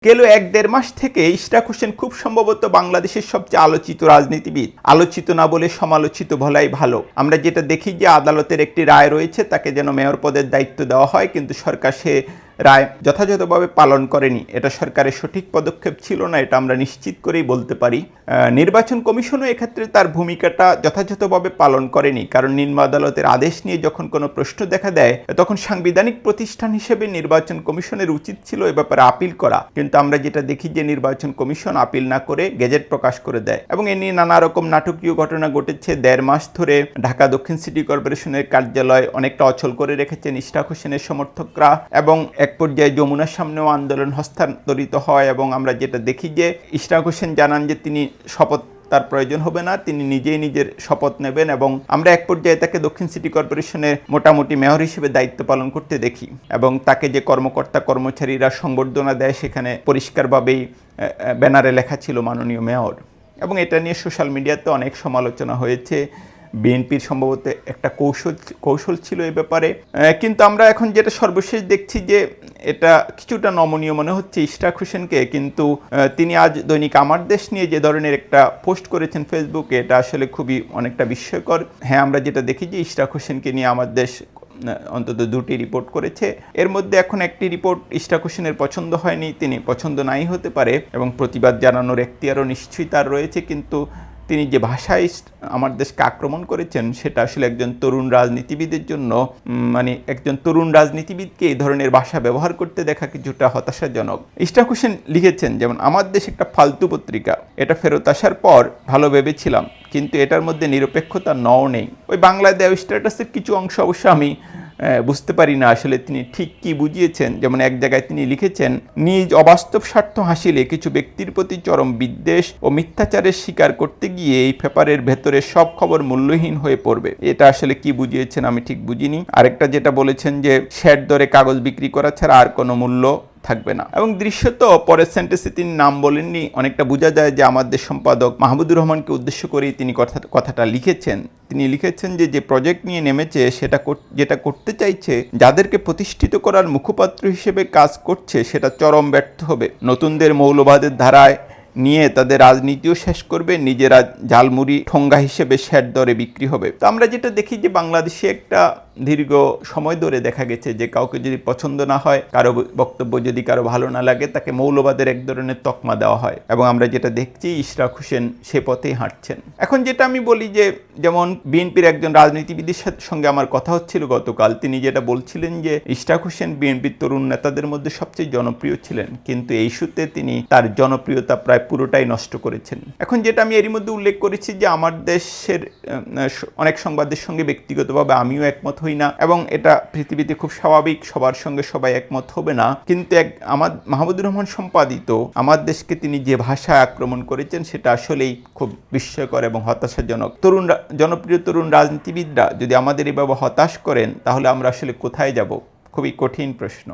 গেল ১-১.৫ মাস থেকে ইশরাক হোসেন খুব সম্ভবত বাংলাদেশের সবচেয়ে আলোচিত রাজনীতিবিদ। আলোচিত না বলে সমালোচিত বলাই ভালো। আমরা যেটা দেখি যে আদালতের একটি রায় রয়েছে, তাকে যেন মেয়র পদের দায়িত্ব দেওয়া হয়, কিন্তু সরকার সে রায় যথাযথভাবে পালন করেনি। এটা সরকারের সঠিক পদক্ষেপ ছিল না, এটা আমরা নিশ্চিত করেই বলতে পারি। নির্বাচন কমিশনও এক্ষেত্রে তার ভূমিকাটা যথাযথভাবে পালন করেনি, কারণ নিম্ন আদালতের আদেশ নিয়ে যখন কোনো প্রশ্ন দেখা দেয়, তখন সাংবিধানিক প্রতিষ্ঠান হিসেবে নির্বাচন কমিশনের উচিত ছিল এ ব্যাপারে আপিল করা। কিন্তু আমরা যেটা দেখি যে নির্বাচন কমিশন আপিল না করে গেজেট প্রকাশ করে দেয়, এবং এ নিয়ে নানা রকম নাটকীয় ঘটনা ঘটেছে। ১.৫ মাস ধরে ঢাকা দক্ষিণ সিটি কর্পোরেশনের কার্যালয় অনেকটা অচল করে রেখেছেন ইশরাক হোসেনের সমর্থকরা, এবং এক পর্যায়ে যমুনার সামনেও আন্দোলন হস্তান্তরিত হয়। এবং আমরা যেটা দেখি যে ইশরাক হোসেন জানান যে তিনি শপথ তার প্রয়োজন হবে না, তিনি নিজেই নিজের শপথ নেবেন, এবং আমরা এক পর্যায়ে তাকে দক্ষিণ সিটি কর্পোরেশনের মোটামুটি মেয়র হিসেবে দায়িত্ব পালন করতে দেখি। এবং তাকে যে কর্মকর্তা কর্মচারীরা সংবর্ধনা দেয়, সেখানে পরিষ্কারভাবেই ব্যানারে লেখা ছিল মাননীয় মেয়র। এবং এটা নিয়ে সোশ্যাল মিডিয়াতে অনেক সমালোচনা হয়েছে। বিএনপির সম্ভবত একটা কৌশল ছিল এই ব্যাপারে, কিন্তু আমরা এখন যেটা সর্বশেষ দেখছি যে এটা কিছুটা নমনীয় মনে হচ্ছে ইশরাক হোসেনকে। কিন্তু তিনি আজ দৈনিক আমার দেশ নিয়ে যে ধরনের একটা পোস্ট করেছেন ফেসবুকে, এটা আসলে খুবই অনেকটা বিস্ময়কর। হ্যাঁ, আমরা যেটা দেখি যে ইশরাক হোসেনকে নিয়ে আমার দেশ অন্তত 2টি রিপোর্ট করেছে। এর মধ্যে এখন একটি রিপোর্ট ইশরাক হোসেনের পছন্দ হয়নি, তিনি পছন্দ নাই হতে পারে, এবং প্রতিবাদ জানানোর এখতিয়ারও নিশ্চয়ই তার রয়েছে। কিন্তু তিনি যে ভাষায় আমার দেশকে আক্রমণ করেছেন, সেটা আসলে একজন তরুণ রাজনীতিবিদের জন্য, মানে একজন তরুণ রাজনীতিবিদকে এই ধরনের ভাষা ব্যবহার করতে দেখা কিছুটা হতাশাজনক। ইশরাক হোসেন লিখেছেন, যেমন আমার দেশ একটা ফালতু পত্রিকা, এটা ফেরত আসার পর ভালো ভেবেছিলাম, কিন্তু এটার মধ্যে নিরপেক্ষতা নেই। ওই বাংলা দেও স্ট্যাটাসের কিছু অংশ অবশ্য আমি বুঝতে পারি না আসলে তিনি ঠিক কি বুঝিয়েছেন। যেমন এক জায়গায় তিনি লিখেছেন, নিজ অবাস্তব স্বার্থ হাসিলে কিছু ব্যক্তির প্রতি চরম বিদ্বেষ ও মিথ্যাচারের শিকার করতে গিয়ে এই পেপারের ভেতরে সব খবর মূল্যহীন হয়ে পড়বে। এটা আসলে কি বুঝিয়েছেন আমি ঠিক বুঝিনি। আরেকটা যেটা বলেছেন যে শেয়ার দরে কাগজ বিক্রি করা ছাড়া আর কোনো মূল্য থাকবে না। এবং দৃশ্যত পরের সেন্টেন্সে তিনি নাম বলেননি, অনেকটা বোঝা যায় যে আমাদের সম্পাদক মাহমুদুর রহমানকে উদ্দেশ্য করেই তিনি কথাটা লিখেছেন। তিনি লিখেছেন যে প্রজেক্ট নিয়ে নেমেছে, যেটা করতে চাইছে, যাদেরকে প্রতিষ্ঠিত করার মুখপাত্র হিসেবে কাজ করছে, সেটা চরম ব্যর্থ হবে। নতুনদের মৌলবাদের ধারায় নিয়ে তাদের রাজনীতিও শেষ করবে, নিজেরা ঝালমুড়ি ঠোঙ্গা হিসেবে শেয়ার দরে বিক্রি হবে। তো আমরা যেটা দেখি যে বাংলাদেশে একটা দীর্ঘ সময় ধরে দেখা গেছে যে কাউকে যদি পছন্দ না হয়, কারো বক্তব্য যদি কারো ভালো না লাগে, তাকে মৌলবাদের এক ধরনের তকমা দেওয়া হয়। এবং আমরা যেটা দেখছি ইশরাক হোসেন সে পথেই হাঁটছেন। এখন যেটা আমি বলি যে, যেমন বিএনপির একজন রাজনীতিবিদের সঙ্গে আমার কথা হচ্ছিল গতকাল, তিনি যেটা বলছিলেন যে ইশরাক হোসেন বিএনপির তরুণ নেতাদের মধ্যে সবচেয়ে জনপ্রিয় ছিলেন, কিন্তু এই ইস্যুতে তিনি তার জনপ্রিয়তা প্রায় পুরোটাই নষ্ট করেছেন। এখন যেটা আমি এরই মধ্যে উল্লেখ করেছি যে আমার দেশের অনেক সংবাদের সঙ্গে ব্যক্তিগতভাবে আমিও একমত হই না, এবং এটা পৃথিবীতে খুব স্বাভাবিক, সবার সঙ্গে সবাই একমত হবে না। কিন্তু আমার মাহমুদুর রহমান সম্পাদিত আমার দেশকে তিনি যে ভাষায় আক্রমণ করেছেন, সেটা আসলেই খুব বিস্ময়কর এবং হতাশাজনক। জনপ্রিয় তরুণ রাজনীতিবিদরা যদি আমাদের এভাবে হতাশ করেন, তাহলে আমরা আসলে কোথায় যাব? খুবই কঠিন প্রশ্ন।